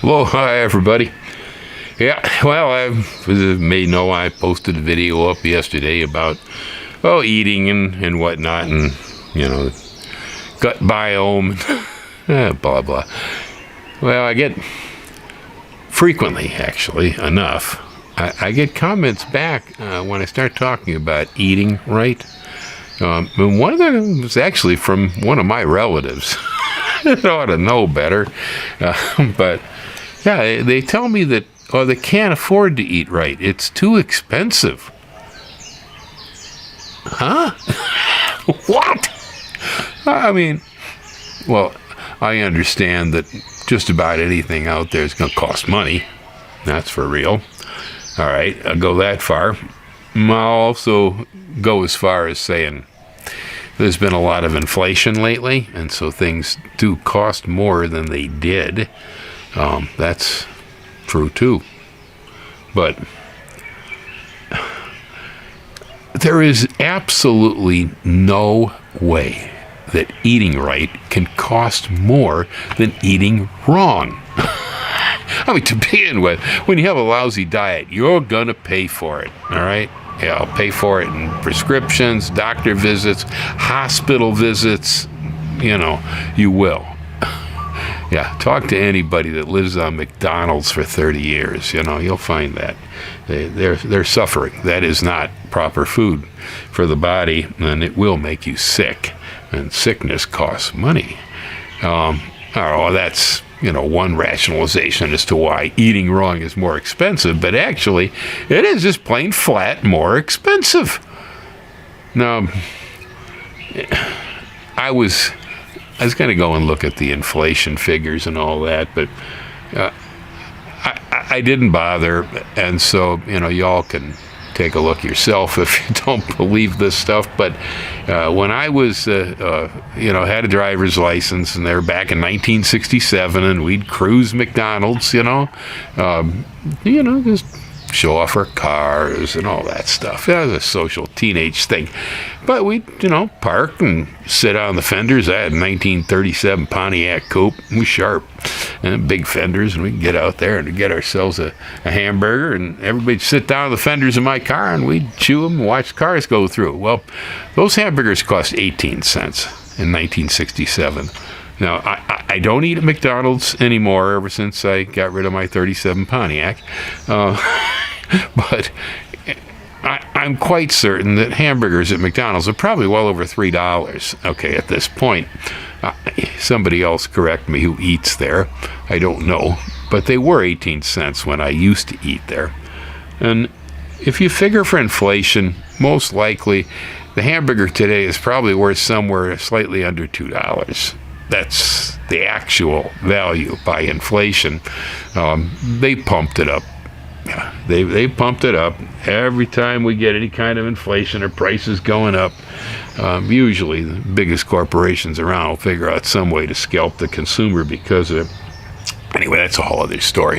Hello, hi everybody. Yeah, well, I may know I posted a video up yesterday about eating and whatnot, and gut biome, blah blah. Well, I get frequently, actually, enough. I get comments back when I start talking about eating right. And one of them was actually from one of my relatives. I ought to know better, but yeah, they tell me that they can't afford to eat right. It's too expensive. Huh? What? I mean, well, I understand that just about anything out there is going to cost money. That's for real. All right, I'll go that far. I'll also go as far as saying there's been a lot of inflation lately, and so things do cost more than they did. That's true too. But there is absolutely no way that eating right can cost more than eating wrong. I mean, to begin with, when you have a lousy diet, you're going to pay for it, all right? Yeah, I'll pay for it in prescriptions, doctor visits, hospital visits. You will. Yeah, talk to anybody that lives on McDonald's for 30 years. You'll find that they're suffering. That is not proper food for the body, and it will make you sick. And sickness costs money. That's one rationalization as to why eating wrong is more expensive, but actually, it is just plain flat more expensive. Now, I was going to go and look at the inflation figures and all that, but I didn't bother, and so y'all can take a look yourself if you don't believe this stuff. But when I was, had a driver's license, and they were back in 1967, and we'd cruise McDonald's, just show off our cars and all that stuff. That was a social teenage thing. But we'd, park and sit on the fenders. I had a 1937 Pontiac Coupe. We sharp. And big fenders, and we'd get out there and get ourselves a hamburger, and everybody'd sit down on the fenders of my car, and we'd chew them and watch cars go through. Well, those hamburgers cost 18 cents in 1967. Now, I don't eat at McDonald's anymore ever since I got rid of my 37 Pontiac. But I'm quite certain that hamburgers at McDonald's are probably well over $3. Okay, at this point. Somebody else correct me who eats there. I don't know. But they were 18 cents when I used to eat there. And if you figure for inflation, most likely the hamburger today is probably worth somewhere slightly under $2. That's the actual value by inflation. They pumped it up. Yeah, they pumped it up. Every time we get any kind of inflation or prices going up, usually the biggest corporations around will figure out some way to scalp the consumer because of it. Anyway, that's a whole other story.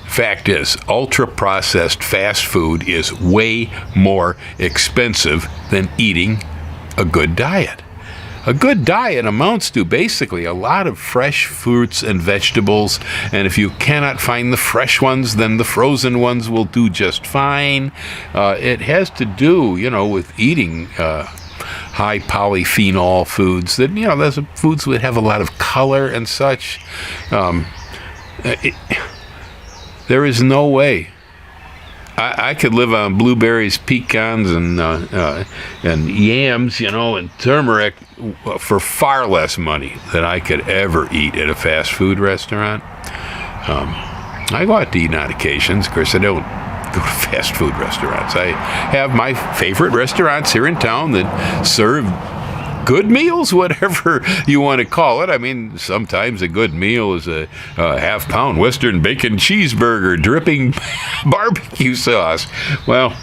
Fact is, ultra-processed fast food is way more expensive than eating a good diet. A good diet amounts to basically a lot of fresh fruits and vegetables, and if you cannot find the fresh ones, then the frozen ones will do just fine. It has to do, with eating high polyphenol foods that, those foods that have a lot of color and such. There is no way. I could live on blueberries, pecans, and yams, and turmeric for far less money than I could ever eat at a fast food restaurant. I go out to eat on occasions. Of course, I don't go to fast food restaurants. I have my favorite restaurants here in town that serve good meals, whatever you want to call it. I mean, sometimes a good meal is a half-pound Western bacon cheeseburger dripping barbecue sauce. Well,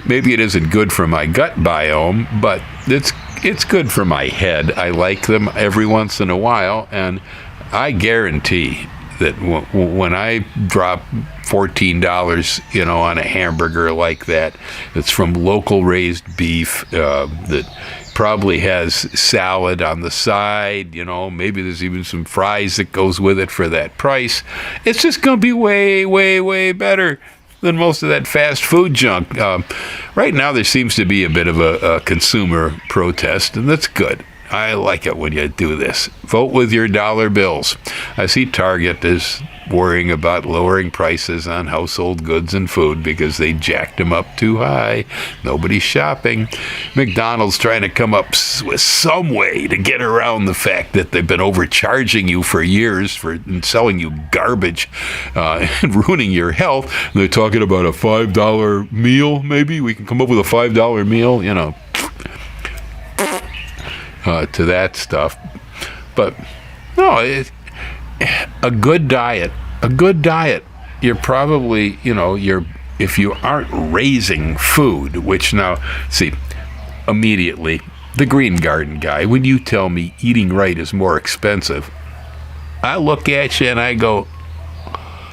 maybe it isn't good for my gut biome, but it's good for my head. I like them every once in a while, and I guarantee that when I drop $14, on a hamburger like that, that's from local raised beef, that probably has salad on the side, maybe there's even some fries that goes with it for that price. It's just going to be way, way, way better than most of that fast food junk. Right now, there seems to be a bit of a consumer protest, and that's good. I like it when you do this. Vote with your dollar bills. I see Target is worrying about lowering prices on household goods and food because they jacked them up too high. Nobody's shopping. McDonald's trying to come up with some way to get around the fact that they've been overcharging you for years and selling you garbage and ruining your health. They're talking about a $5 meal, maybe. We can come up with a $5 meal, to that stuff. But no, a good diet, you're probably, if you aren't raising food, which now, see, immediately, the Green Garden guy, when you tell me eating right is more expensive, I look at you and I go,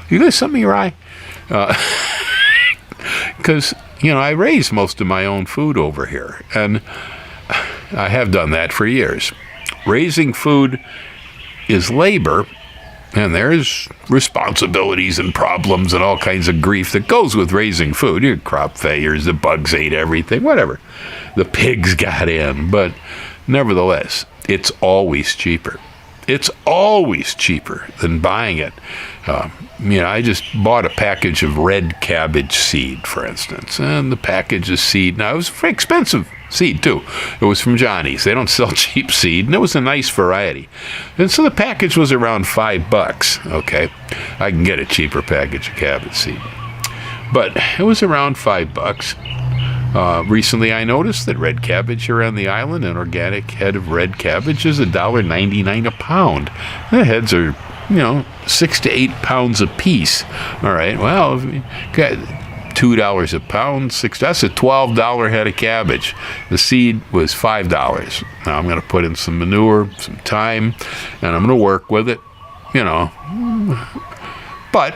you got something your eye? Because, I raise most of my own food over here, and I have done that for years. Raising food is labor, and there's responsibilities and problems and all kinds of grief that goes with raising food. Your crop failures, the bugs ate everything, whatever. The pigs got in, but nevertheless, it's always cheaper. It's always cheaper than buying it. I just bought a package of red cabbage seed, for instance, and the package of seed, now it was very expensive seed too. It was from Johnny's. They don't sell cheap seed, and it was a nice variety. And so the package was around $5. Okay, I can get a cheaper package of cabbage seed, but it was around $5. Recently, I noticed that red cabbage here on the island, an organic head of red cabbage, is $1.99 a pound. The heads are, 6 to 8 pounds a piece. All right, well, $2 a pound, that's a $12 head of cabbage. The seed was $5. Now I'm going to put in some manure, some time, and I'm going to work with it, But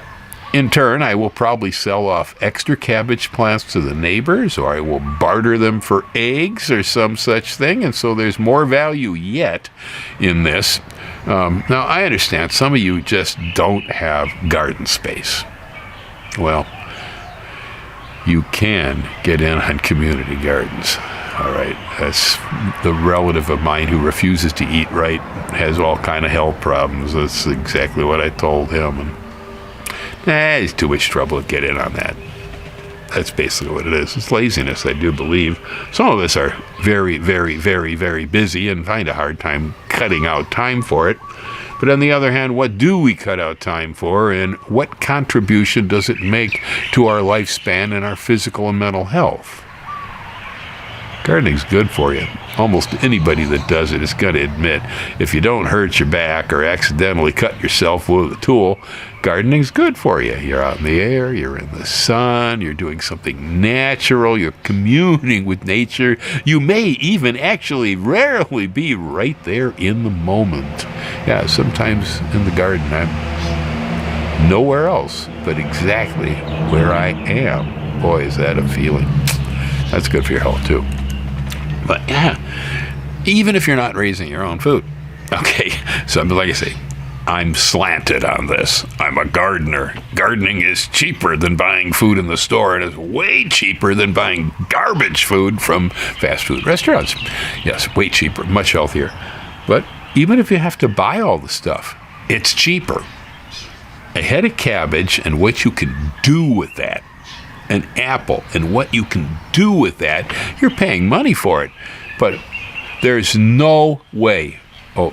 in turn, I will probably sell off extra cabbage plants to the neighbors, or I will barter them for eggs or some such thing, and so there's more value yet in this. Now, I understand some of you just don't have garden space. Well, you can get in on community gardens. All right, that's the relative of mine who refuses to eat right, has all kind of health problems. That's exactly what I told him, and it's too much trouble to get in on that. That's basically what it is. It's laziness, I do believe. Some of us are very, very, very, very busy and find a hard time cutting out time for it. But on the other hand, what do we cut out time for, and what contribution does it make to our lifespan and our physical and mental health? Gardening's good for you. Almost anybody that does it is going to admit, if you don't hurt your back or accidentally cut yourself with a tool, gardening's good for you. You're out in the air, you're in the sun, you're doing something natural, you're communing with nature. You may even actually rarely be right there in the moment. Yeah, sometimes in the garden I'm nowhere else but exactly where I am. Boy, is that a feeling. That's good for your health too. But yeah, even if you're not raising your own food, okay, so like I say, I'm slanted on this. I'm a gardener. Gardening is cheaper than buying food in the store, and it's way cheaper than buying garbage food from fast food restaurants. Yes, way cheaper, much healthier. But even if you have to buy all the stuff, it's cheaper. A head of cabbage and what you can do with that, an apple and what you can do with that, you're paying money for it. But there's no way,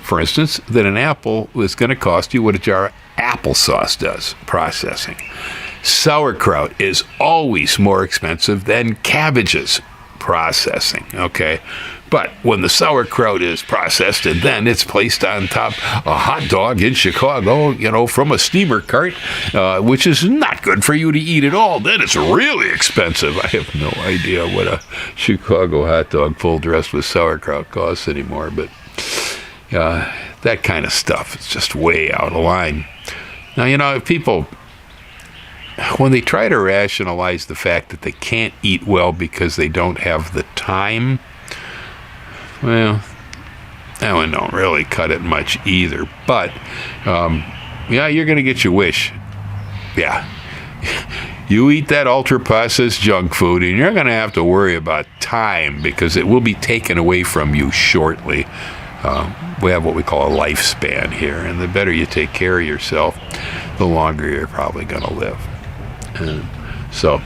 for instance, that an apple is going to cost you what a jar of applesauce does, processing. Sauerkraut is always more expensive than cabbages, processing, okay? But when the sauerkraut is processed and then it's placed on top a hot dog in Chicago, from a steamer cart, which is not good for you to eat at all, then it's really expensive. I have no idea what a Chicago hot dog full dressed with sauerkraut costs anymore, but that kind of stuff is just way out of line. Now, if people, when they try to rationalize the fact that they can't eat well because they don't have the time, well, that one don't really cut it much either. But, yeah, you're going to get your wish. Yeah. You eat that ultra-processed junk food, and you're going to have to worry about time because it will be taken away from you shortly. We have what we call a lifespan here, and the better you take care of yourself, the longer you're probably going to live. And so,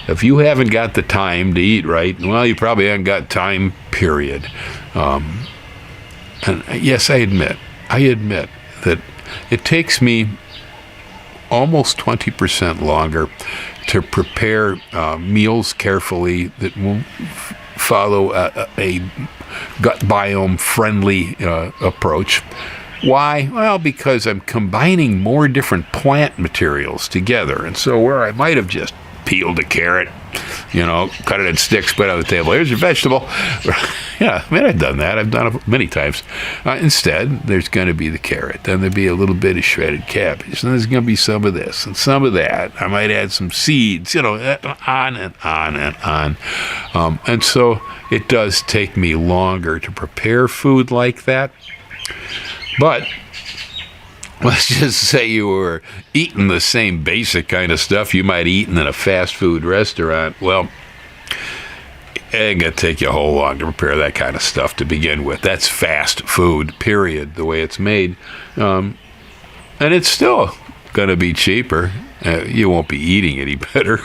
if you haven't got the time to eat right, well, you probably haven't got time, period. And yes, I admit that it takes me almost 20% longer to prepare meals carefully that will follow a gut biome friendly approach. Why? Well, because I'm combining more different plant materials together. And so where I might have just peeled a carrot, cut it in sticks, put it on the table. Here's your vegetable. Yeah, I mean, I've done that. I've done it many times. Instead, there's going to be the carrot. Then there'll be a little bit of shredded cabbage. Then there's going to be some of this and some of that. I might add some seeds, on and on and on. And so it does take me longer to prepare food like that. But let's just say you were eating the same basic kind of stuff you might eat in a fast food restaurant. Well, it ain't going to take you a whole long to prepare that kind of stuff to begin with. That's fast food, period, the way it's made. And it's still going to be cheaper. You won't be eating any better,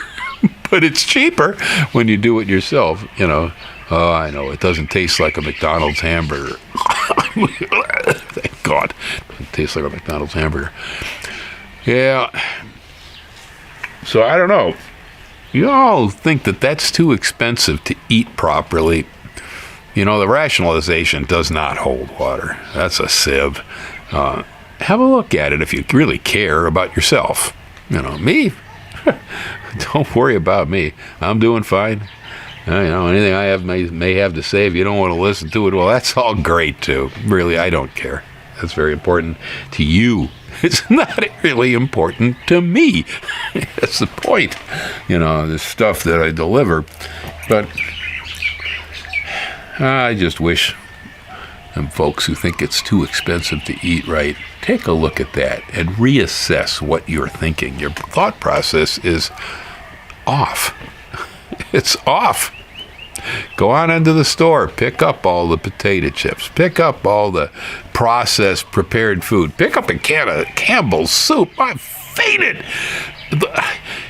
but it's cheaper when you do it yourself, Oh, I know, it doesn't taste like a McDonald's hamburger. Thank God. It doesn't taste like a McDonald's hamburger. Yeah. So I don't know. You all think that that's too expensive to eat properly. The rationalization does not hold water. That's a sieve. Have a look at it if you really care about yourself. Me? Don't worry about me. I'm doing fine. Anything I may have to say, if you don't want to listen to it, well, that's all great, too. Really, I don't care. That's very important to you. It's not really important to me. That's the point. The stuff that I deliver. But I just wish them folks who think it's too expensive to eat right, take a look at that and reassess what you're thinking. Your thought process is off. It's off. Go on into the store, pick up all the potato chips, pick up all the processed prepared food, pick up a can of Campbell's soup. I fainted.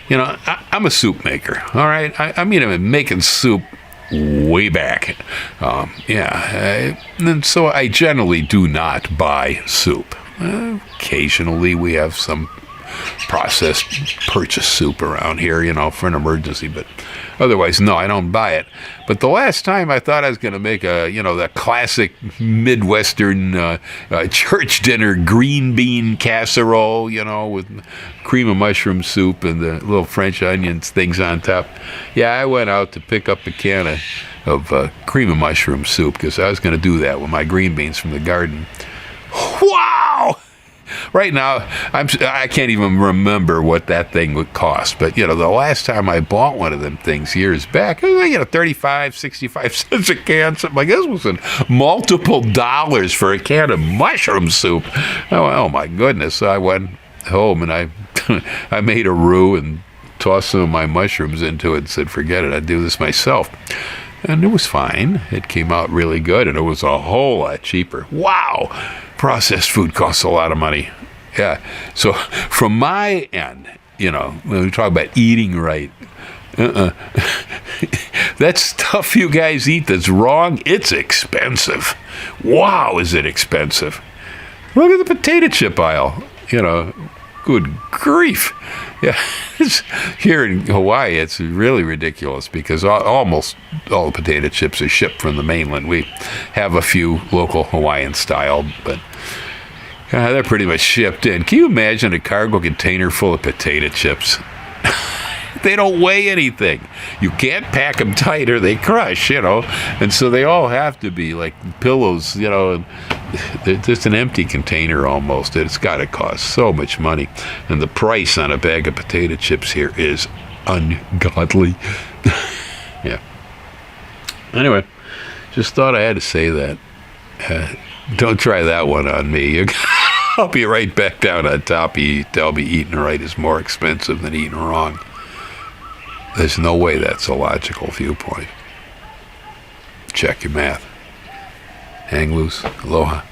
I'm a soup maker, all right? I've been making soup way back. And so I generally do not buy soup. Occasionally we have some processed purchase soup around here, for an emergency, but otherwise, no, I don't buy it. But the last time I thought I was going to make the classic Midwestern church dinner green bean casserole, with cream of mushroom soup and the little French onions things on top. Yeah, I went out to pick up a can of cream of mushroom soup because I was going to do that with my green beans from the garden. Wow! Right now, I can't even remember what that thing would cost. But, the last time I bought one of them things years back, it was 35, 65 cents a can, something like this. Was multiple dollars for a can of mushroom soup. Oh my goodness. So I went home and I made a roux and tossed some of my mushrooms into it and said, forget it, I'd do this myself. And it was fine. It came out really good, and it was a whole lot cheaper. Wow! Processed food costs a lot of money. Yeah. So from my end, when we talk about eating right, that stuff you guys eat that's wrong, it's expensive. Wow, is it expensive? Look at the potato chip aisle. Good grief. Yeah, here in Hawaii, it's really ridiculous because almost all the potato chips are shipped from the mainland. We have a few local Hawaiian style, but they're pretty much shipped in. Can you imagine a cargo container full of potato chips? They don't weigh anything. You can't pack them tight or they crush, and so they all have to be like pillows, and they're just an empty container almost. It's got to cost so much money, and the price on a bag of potato chips here is ungodly. Yeah. Anyway, Just thought I had to say that. Don't try that one on me. I'll be right back down on top. I'll be eating right is more expensive than eating wrong. There's no way that's a logical viewpoint. Check your math. Hang loose. Aloha.